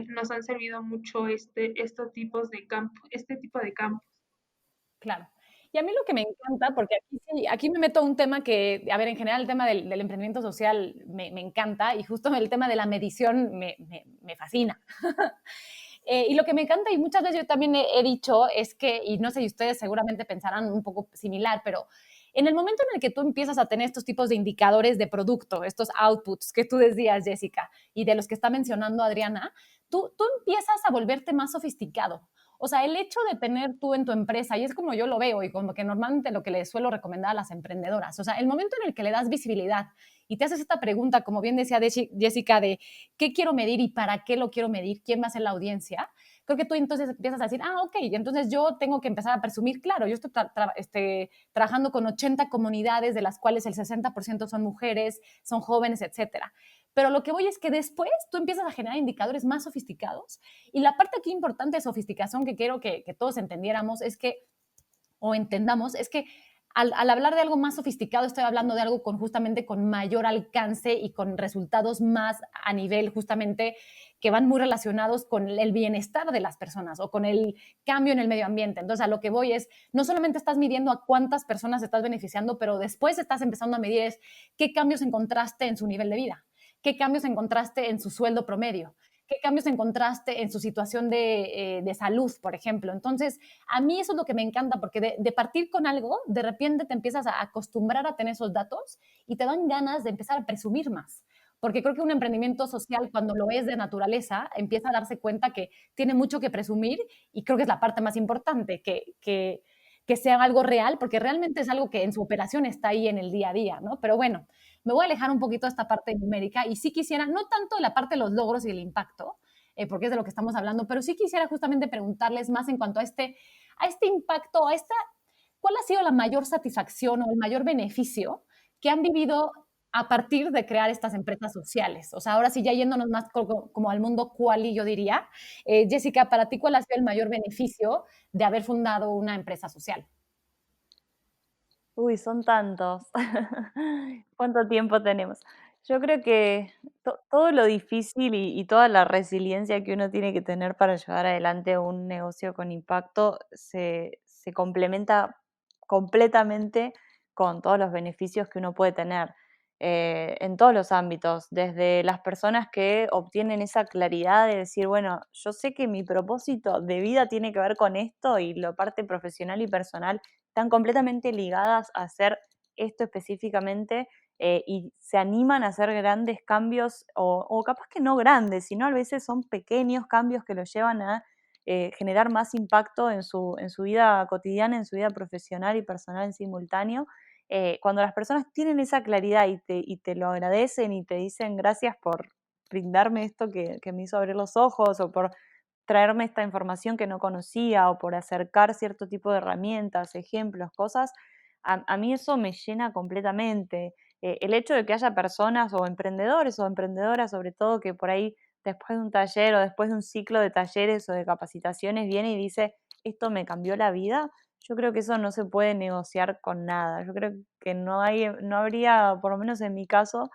nos han servido mucho estos tipos de campo, este tipo de campos. Claro. Y a mí lo que me encanta, porque aquí me meto a un tema que, a ver, en general el tema del emprendimiento social me encanta y justo el tema de la medición me fascina. Y lo que me encanta, y muchas veces yo también he dicho, es que, y no sé si ustedes seguramente pensarán un poco similar, pero en el momento en el que tú empiezas a tener estos tipos de indicadores de producto, estos outputs que tú decías, Jessica, y de los que está mencionando Adriana, tú empiezas a volverte más sofisticado. O sea, el hecho de tener tú en tu empresa, y es como yo lo veo y como que normalmente lo que le suelo recomendar a las emprendedoras, o sea, el momento en el que le das visibilidad y te haces esta pregunta, como bien decía Jessica, de qué quiero medir y para qué lo quiero medir, quién va a ser la audiencia, creo que tú entonces empiezas a decir, ok, entonces yo tengo que empezar a presumir, claro, yo estoy trabajando con 80 comunidades, de las cuales el 60% son mujeres, son jóvenes, etcétera. Pero lo que voy es que después tú empiezas a generar indicadores más sofisticados y la parte aquí importante de sofisticación que quiero que todos entendiéramos es que, o entendamos, es que al hablar de algo más sofisticado, estoy hablando de algo justamente con mayor alcance y con resultados más a nivel justamente que van muy relacionados con el bienestar de las personas o con el cambio en el medio ambiente. Entonces, a lo que voy es, no solamente estás midiendo a cuántas personas estás beneficiando, pero después estás empezando a medir es qué cambios encontraste en su nivel de vida, qué cambios encontraste en su sueldo promedio, qué cambios encontraste en su situación de salud, por ejemplo. Entonces, a mí eso es lo que me encanta, porque de partir con algo, de repente te empiezas a acostumbrar a tener esos datos y te dan ganas de empezar a presumir más. Porque creo que un emprendimiento social, cuando lo es de naturaleza, empieza a darse cuenta que tiene mucho que presumir y creo que es la parte más importante, que sea algo real, porque realmente es algo que en su operación está ahí en el día a día, ¿no? Pero bueno, me voy a alejar un poquito de esta parte numérica y sí quisiera, no tanto de la parte de los logros y el impacto, porque es de lo que estamos hablando, pero sí quisiera justamente preguntarles más en cuanto a este impacto, ¿cuál ha sido la mayor satisfacción o el mayor beneficio que han vivido a partir de crear estas empresas sociales? O sea, ahora sí ya yéndonos más como al mundo quali, yo diría. Jessica, para ti, ¿cuál ha sido el mayor beneficio de haber fundado una empresa social? Uy, son tantos. ¿Cuánto tiempo tenemos? Yo creo que todo lo difícil y toda la resiliencia que uno tiene que tener para llevar adelante un negocio con impacto se complementa completamente con todos los beneficios que uno puede tener en todos los ámbitos, desde las personas que obtienen esa claridad de decir, bueno, yo sé que mi propósito de vida tiene que ver con esto y la parte profesional y personal están completamente ligadas a hacer esto específicamente y se animan a hacer grandes cambios o capaz que no grandes, sino a veces son pequeños cambios que los llevan a generar más impacto en su vida cotidiana, en su vida profesional y personal en simultáneo. Cuando las personas tienen esa claridad y te lo agradecen y te dicen gracias por brindarme esto que me hizo abrir los ojos o por traerme esta información que no conocía o por acercar cierto tipo de herramientas, ejemplos, cosas, a mí eso me llena completamente. El hecho de que haya personas o emprendedores o emprendedoras, sobre todo, que por ahí después de un taller o después de un ciclo de talleres o de capacitaciones viene y dice, esto me cambió la vida, yo creo que eso no se puede negociar con nada. Yo creo que no habría, por lo menos en mi caso,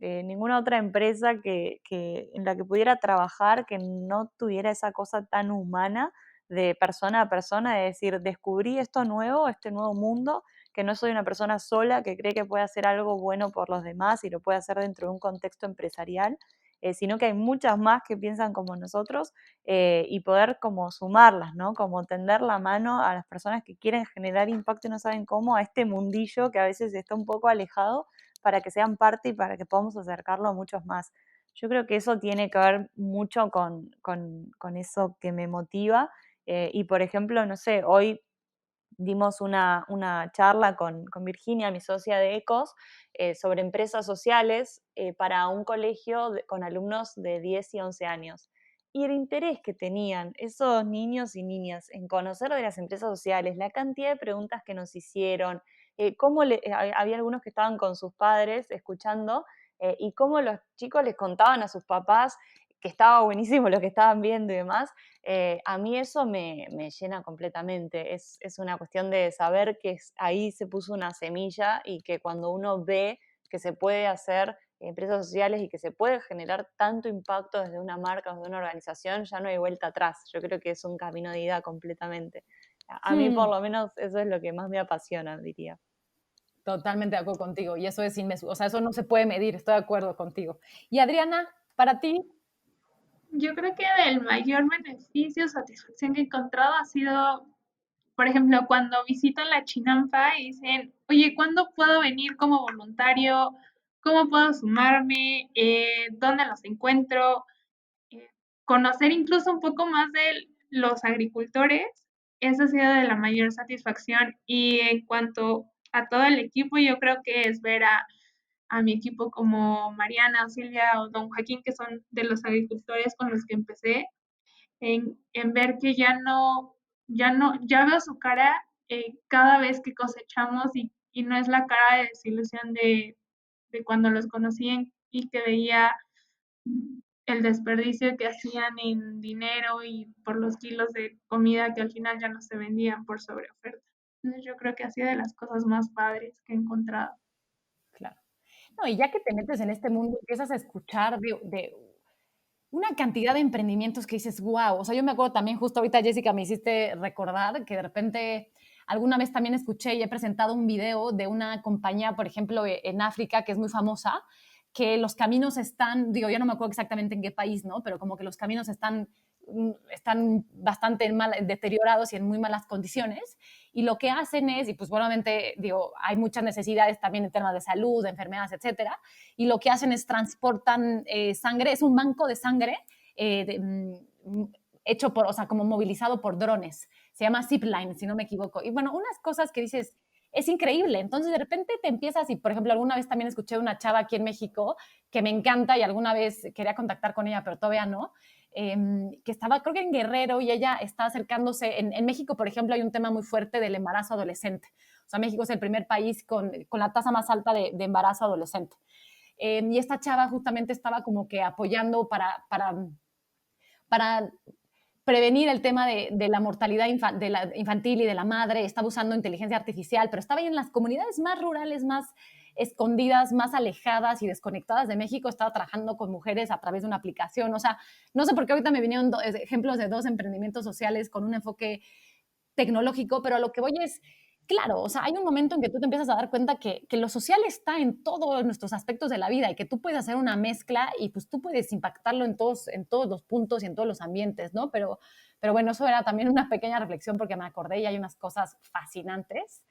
ninguna otra empresa en la que pudiera trabajar que no tuviera esa cosa tan humana de persona a persona, de decir, descubrí esto nuevo, este nuevo mundo, que no soy una persona sola que cree que puede hacer algo bueno por los demás y lo puede hacer dentro de un contexto empresarial, sino que hay muchas más que piensan como nosotros y poder como sumarlas, ¿no? Como tender la mano a las personas que quieren generar impacto y no saben cómo, a este mundillo que a veces está un poco alejado, para que sean parte y para que podamos acercarlo a muchos más. Yo creo que eso tiene que ver mucho con eso que me motiva. Y por ejemplo, no sé, hoy dimos una charla con Virginia, mi socia de ECOS, sobre empresas sociales para un colegio con alumnos de 10 y 11 años. Y el interés que tenían esos niños y niñas en conocer de las empresas sociales, la cantidad de preguntas que nos hicieron, había algunos que estaban con sus padres escuchando y cómo los chicos les contaban a sus papás que estaba buenísimo lo que estaban viendo y demás, a mí eso me llena completamente. Es una cuestión de saber que ahí se puso una semilla y que cuando uno ve que se puede hacer empresas sociales y que se puede generar tanto impacto desde una marca o desde una organización, ya no hay vuelta atrás. Yo creo que es un camino de ida completamente. A mí por lo menos eso es lo que más me apasiona, diría. Totalmente de acuerdo contigo. Y eso o sea, eso no se puede medir, estoy de acuerdo contigo. Y Adriana, para ti, Yo creo que el mayor beneficio o satisfacción que he encontrado ha sido, por ejemplo, cuando visito la Chinampa y dicen, oye, ¿cuándo puedo venir como voluntario? ¿Cómo puedo sumarme? ¿Dónde los encuentro? Conocer incluso un poco más los agricultores, esa ha sido de la mayor satisfacción. Y en cuanto a todo el equipo, yo creo que es ver a mi equipo como Mariana, Silvia o Don Joaquín, que son de los agricultores con los que empecé, en ver que ya veo su cara cada vez que cosechamos y no es la cara de desilusión de cuando los conocí y que veía el desperdicio que hacían en dinero y por los kilos de comida que al final ya no se vendían por sobreoferta. Entonces yo creo que ha sido de las cosas más padres que he encontrado. Claro. No, y ya que te metes en este mundo, empiezas a escuchar de una cantidad de emprendimientos que dices, wow. O sea, yo me acuerdo también, justo ahorita, Jessica, me hiciste recordar que de repente alguna vez también escuché y he presentado un video de una compañía, por ejemplo, en África, que es muy famosa, que los caminos están, digo, yo no me acuerdo exactamente en qué país, ¿no? Pero como que los caminos están bastante deteriorados y en muy malas condiciones. Y lo que hacen es, y pues obviamente, digo, hay muchas necesidades también en temas de salud, de enfermedades, etcétera, y lo que hacen es transportan sangre, es un banco de sangre hecho por, o sea, como movilizado por drones. Se llama Zipline, si no me equivoco. Y bueno, unas cosas que dices, es increíble. Entonces, de repente te empiezas, y por ejemplo, alguna vez también escuché de una chava aquí en México que me encanta y alguna vez quería contactar con ella, pero todavía no, que estaba, creo que en Guerrero, y ella está acercándose. En México, por ejemplo, hay un tema muy fuerte del embarazo adolescente. O sea, México es el primer país con la tasa más alta de embarazo adolescente. Y esta chava justamente estaba como que apoyando para prevenir el tema de la mortalidad infantil y de la madre. Estaba usando inteligencia artificial, pero estaba ahí en las comunidades más rurales, más escondidas, más alejadas y desconectadas de México. Estaba trabajando con mujeres a través de una aplicación. O sea, no sé por qué ahorita me vinieron ejemplos de dos emprendimientos sociales con un enfoque tecnológico, pero a lo que voy es, claro, o sea, hay un momento en que tú te empiezas a dar cuenta que lo social está en todos nuestros aspectos de la vida y que tú puedes hacer una mezcla y pues tú puedes impactarlo en todos los puntos y en todos los ambientes, ¿no? Pero bueno, eso era también una pequeña reflexión porque me acordé y hay unas cosas fascinantes.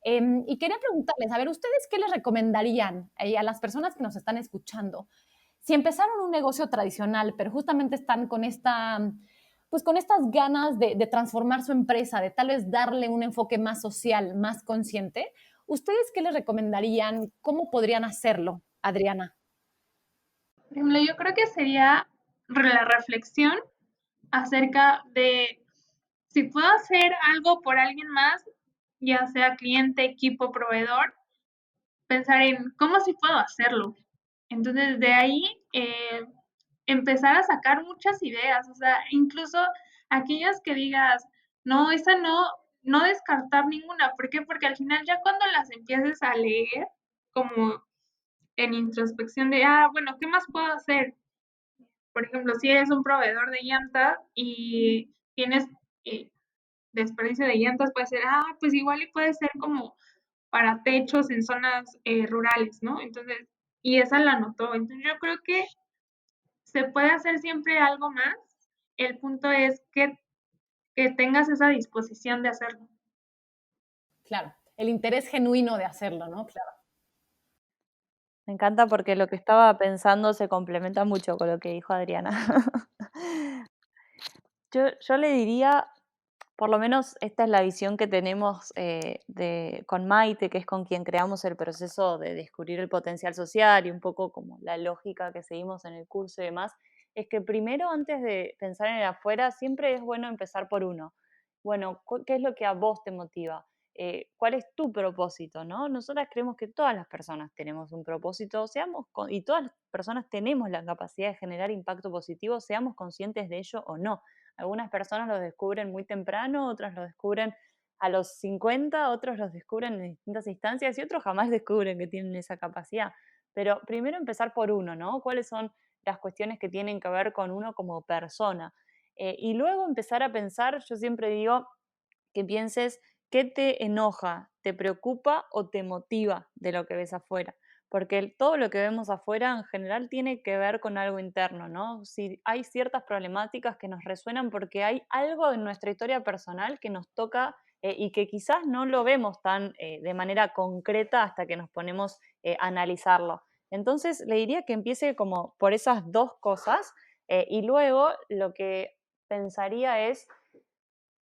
Y quería preguntarles, a ver, ¿ustedes qué les recomendarían a las personas que nos están escuchando? Si empezaron un negocio tradicional, pero justamente están con pues con estas ganas de transformar su empresa, de tal vez darle un enfoque más social, más consciente, ¿ustedes qué les recomendarían? ¿Cómo podrían hacerlo, Adriana? Por ejemplo, yo creo que sería la reflexión acerca de si puedo hacer algo por alguien más, ya sea cliente, equipo, proveedor, pensar en cómo sí puedo hacerlo. Entonces, de ahí empezar a sacar muchas ideas, o sea, incluso aquellas que digas, no, esa no descartar ninguna. ¿Por qué? Porque al final ya cuando las empieces a leer, como en introspección de, bueno, ¿qué más puedo hacer? Por ejemplo, si eres un proveedor de llantas y tienes desperdicio de llantas, puede ser, pues igual y puede ser como para techos en zonas rurales, ¿no? Entonces, y esa la notó. Entonces, yo creo que se puede hacer siempre algo más. El punto es que tengas esa disposición de hacerlo. Claro, el interés genuino de hacerlo, ¿no? Claro. Me encanta porque lo que estaba pensando se complementa mucho con lo que dijo Adriana. Yo le diría, por lo menos esta es la visión que tenemos con Maite, que es con quien creamos el proceso de descubrir el potencial social y un poco como la lógica que seguimos en el curso y demás, es que primero, antes de pensar en el afuera, siempre es bueno empezar por uno. Bueno, ¿qué es lo que a vos te motiva? ¿Cuál es tu propósito? ¿No? Nosotras creemos que todas las personas tenemos un propósito, y todas las personas tenemos la capacidad de generar impacto positivo, seamos conscientes de ello o no. Algunas personas lo descubren muy temprano, otras lo descubren a los 50, otros los descubren en distintas instancias y otros jamás descubren que tienen esa capacidad. Pero primero empezar por uno, ¿no? ¿Cuáles son las cuestiones que tienen que ver con uno como persona? Y luego empezar a pensar, yo siempre digo que pienses qué te enoja, te preocupa o te motiva de lo que ves afuera. Porque todo lo que vemos afuera en general tiene que ver con algo interno, ¿no? Si hay ciertas problemáticas que nos resuenan porque hay algo en nuestra historia personal que nos toca y que quizás no lo vemos tan de manera concreta hasta que nos ponemos a analizarlo. Entonces le diría que empiece como por esas dos cosas y luego lo que pensaría es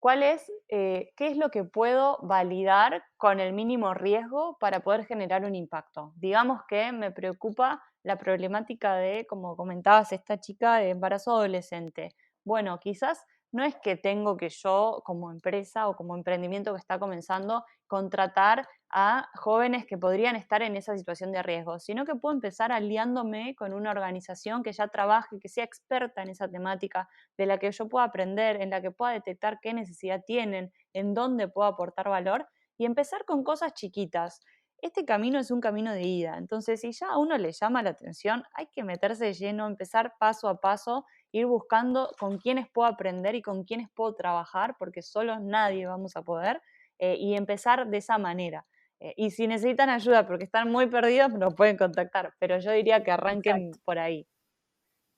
qué es lo que puedo validar con el mínimo riesgo para poder generar un impacto. Digamos que me preocupa la problemática de, como comentabas, esta chica de embarazo adolescente. Bueno, quizás no es que tengo que yo, como empresa o como emprendimiento que está comenzando, contratar a jóvenes que podrían estar en esa situación de riesgo, sino que puedo empezar aliándome con una organización que ya trabaje, que sea experta en esa temática, de la que yo pueda aprender, en la que pueda detectar qué necesidad tienen, en dónde puedo aportar valor y empezar con cosas chiquitas. Este camino es un camino de ida, entonces si ya a uno le llama la atención, hay que meterse de lleno, empezar paso a paso, ir buscando con quiénes puedo aprender y con quiénes puedo trabajar, porque solos nadie vamos a poder, y empezar de esa manera. Y si necesitan ayuda porque están muy perdidos, nos pueden contactar, pero yo diría que arranquen Exacto. por ahí.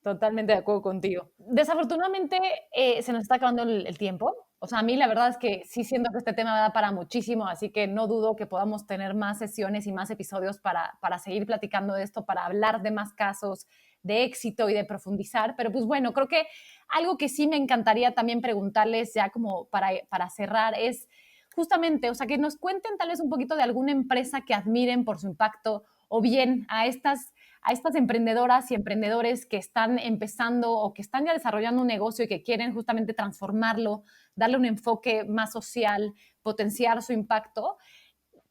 Totalmente de acuerdo contigo. Desafortunadamente, se nos está acabando el tiempo. O sea, a mí la verdad es que sí siento que este tema da para muchísimo, así que no dudo que podamos tener más sesiones y más episodios para seguir platicando de esto, para hablar de más casos de éxito y de profundizar. Pero pues bueno, creo que algo que sí me encantaría también preguntarles ya como para cerrar es justamente, o sea, que nos cuenten tal vez un poquito de alguna empresa que admiren por su impacto o bien a estas emprendedoras y emprendedores que están empezando o que están ya desarrollando un negocio y que quieren justamente transformarlo, darle un enfoque más social, potenciar su impacto.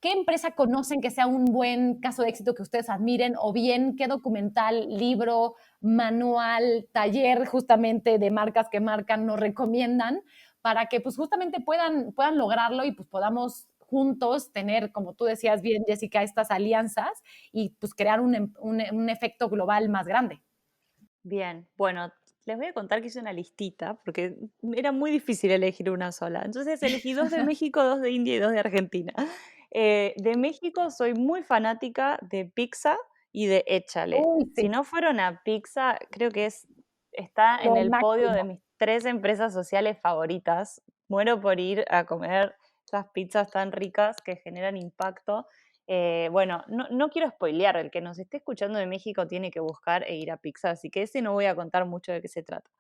¿Qué empresa conocen que sea un buen caso de éxito que ustedes admiren? O bien, ¿qué documental, libro, manual, taller justamente de marcas que marcan nos recomiendan para que pues justamente puedan lograrlo y pues podamos juntos tener, como tú decías bien, Jessica, estas alianzas y pues crear un efecto global más grande? Bien, bueno, les voy a contar que hice una listita porque era muy difícil elegir una sola. Entonces elegí 2 de México, 2 de India y 2 de Argentina. De México soy muy fanática de Pizza y de Échale. Uy, Si sí, no fueron a Pizza, creo que está en lo el podio de máximo. mis 3 empresas sociales favoritas. Muero por ir a comer esas pizzas tan ricas que generan impacto. Bueno, no quiero spoilear, el que nos esté escuchando de México tiene que buscar e ir a Pizza, así que ese no voy a contar mucho de qué se trata.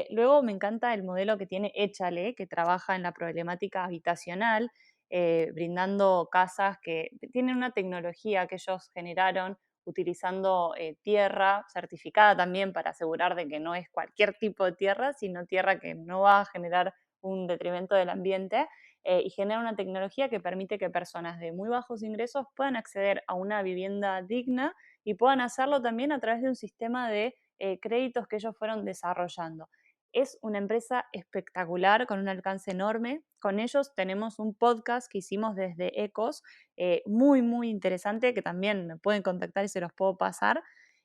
Luego me encanta el modelo que tiene Échale, que trabaja en la problemática habitacional, brindando casas que tienen una tecnología que ellos generaron utilizando tierra certificada también para asegurar de que no es cualquier tipo de tierra, sino tierra que no va a generar un detrimento del ambiente, y genera una tecnología que permite que personas de muy bajos ingresos puedan acceder a una vivienda digna y puedan hacerlo también a través de un sistema de créditos que ellos fueron desarrollando. Es una empresa espectacular con un alcance enorme. Con ellos tenemos un podcast que hicimos desde Ecos, muy, muy interesante, que también me pueden contactar y se los puedo pasar.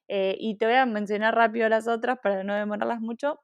Y te voy a mencionar rápido las otras para no demorarlas mucho.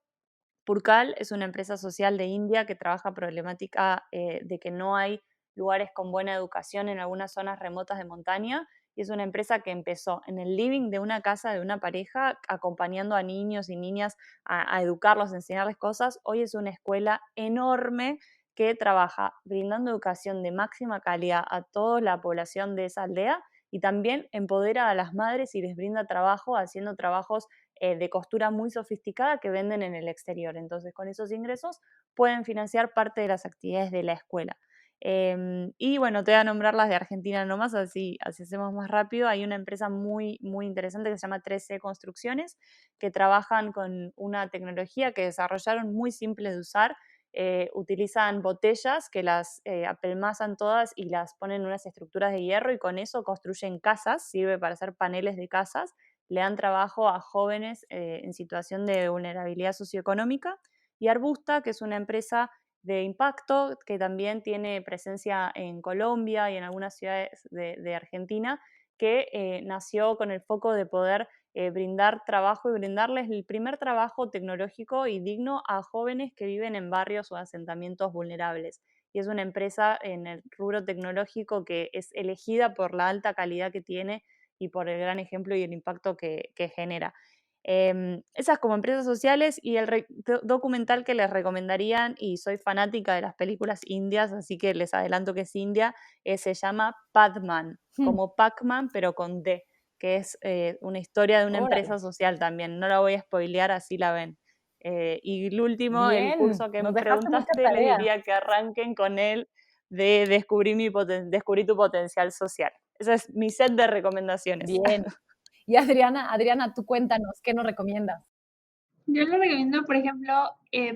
Purcal es una empresa social de India que trabaja problemática de que no hay lugares con buena educación en algunas zonas remotas de montaña, y es una empresa que empezó en el living de una casa de una pareja, acompañando a niños y niñas a educarlos, a enseñarles cosas. Hoy es una escuela enorme que trabaja brindando educación de máxima calidad a toda la población de esa aldea, y también empodera a las madres y les brinda trabajo haciendo trabajos de costura muy sofisticada que venden en el exterior. Entonces, con esos ingresos pueden financiar parte de las actividades de la escuela. Y bueno, te voy a nombrar las de Argentina nomás, así hacemos más rápido. Hay una empresa muy, muy interesante que se llama 3C Construcciones, que trabajan con una tecnología que desarrollaron muy simple de usar. Utilizan botellas que las apelmazan todas y las ponen en unas estructuras de hierro, y con eso construyen casas, sirve para hacer paneles de casas, le dan trabajo a jóvenes en situación de vulnerabilidad socioeconómica. Y Arbusta, que es una empresa de impacto que también tiene presencia en Colombia y en algunas ciudades de Argentina, que nació con el foco de poder brindar trabajo y brindarles el primer trabajo tecnológico y digno a jóvenes que viven en barrios o asentamientos vulnerables. Y es una empresa en el rubro tecnológico que es elegida por la alta calidad que tiene y por el gran ejemplo y el impacto que genera. Esas como empresas sociales, y el documental que les recomendarían, y soy fanática de las películas indias, así que les adelanto que es india, se llama Padman, como Pac-Man pero con D, que es una historia de una Órale. empresa social también. No la voy a spoilear, así la ven. Y el último, el Bien, curso que nos me dejaste mucha preguntaste, les tarea. diría que arranquen con el de Descubrí tu potencial social. Ese es mi set de recomendaciones. Bien. Y Adriana, tú cuéntanos, ¿qué nos recomiendas? Yo le recomiendo, por ejemplo,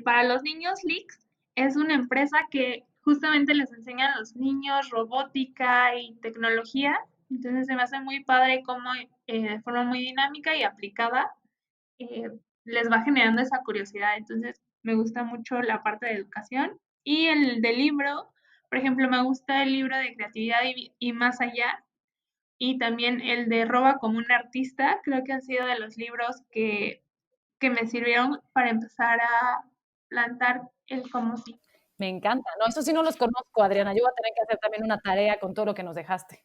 para los niños, Leaks es una empresa que justamente les enseña a los niños robótica y tecnología. Entonces se me hace muy padre cómo de forma muy dinámica y aplicada eh, les va generando esa curiosidad. Entonces me gusta mucho la parte de educación. Y el del libro, por ejemplo, me gusta el libro de creatividad y más allá. Y también el de Roba como un artista, creo que han sido de los libros que me sirvieron para empezar a plantar el cómo sí. Me encanta. No, eso sí no los conozco, Adriana. Yo voy a tener que hacer también una tarea con todo lo que nos dejaste.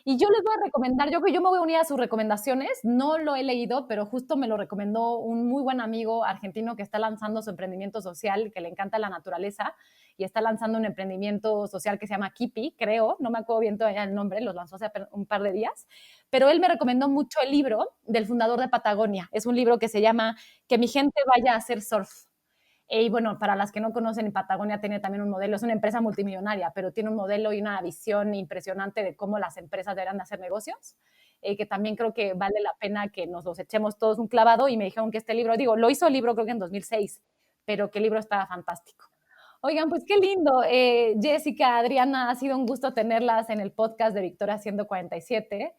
Y yo les voy a recomendar, yo me voy a unir a sus recomendaciones, no lo he leído, pero justo me lo recomendó un muy buen amigo argentino que está lanzando su emprendimiento social, que le encanta la naturaleza, y está lanzando un emprendimiento social que se llama Kipi, creo, no me acuerdo bien todavía el nombre, los lanzó hace un par de días, pero él me recomendó mucho el libro del fundador de Patagonia. Es un libro que se llama Que mi gente vaya a hacer surf. Y bueno, para las que no conocen, Patagonia tiene también un modelo, es una empresa multimillonaria, pero tiene un modelo y una visión impresionante de cómo las empresas deberán de hacer negocios, que también creo que vale la pena que nos los echemos todos un clavado. Y me dijeron que este libro, lo hizo el libro creo que en 2006, pero que el libro estaba fantástico. Oigan, pues qué lindo. Jessica, Adriana, ha sido un gusto tenerlas en el podcast de Victoria 147.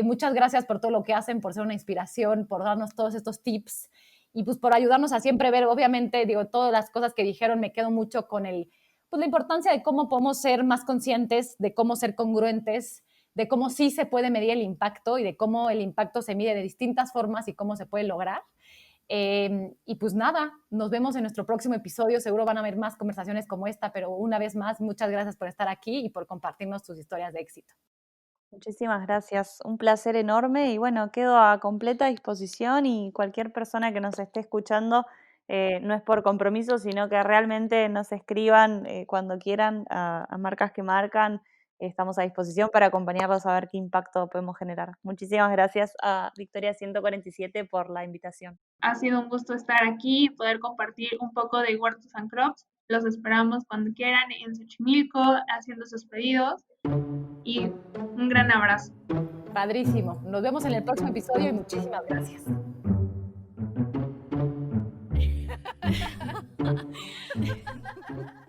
Muchas gracias por todo lo que hacen, por ser una inspiración, por darnos todos estos tips y pues por ayudarnos a siempre ver, obviamente, todas las cosas que dijeron, me quedo mucho con la importancia de cómo podemos ser más conscientes, de cómo ser congruentes, de cómo sí se puede medir el impacto y de cómo el impacto se mide de distintas formas y cómo se puede lograr. Y pues nada, nos vemos en nuestro próximo episodio. Seguro van a haber más conversaciones como esta, pero una vez más, muchas gracias por estar aquí y por compartirnos tus historias de éxito. Muchísimas gracias, un placer enorme y bueno, quedo a completa disposición y cualquier persona que nos esté escuchando, no es por compromiso, sino que realmente nos escriban cuando quieran a Marcas que Marcan. Estamos a disposición para acompañarlos a ver qué impacto podemos generar. Muchísimas gracias a Victoria 147 por la invitación. Ha sido un gusto estar aquí y poder compartir un poco de Huertos and Crops. Los esperamos cuando quieran en Xochimilco, haciendo sus pedidos. Y un gran abrazo. Padrísimo. Nos vemos en el próximo episodio y muchísimas gracias.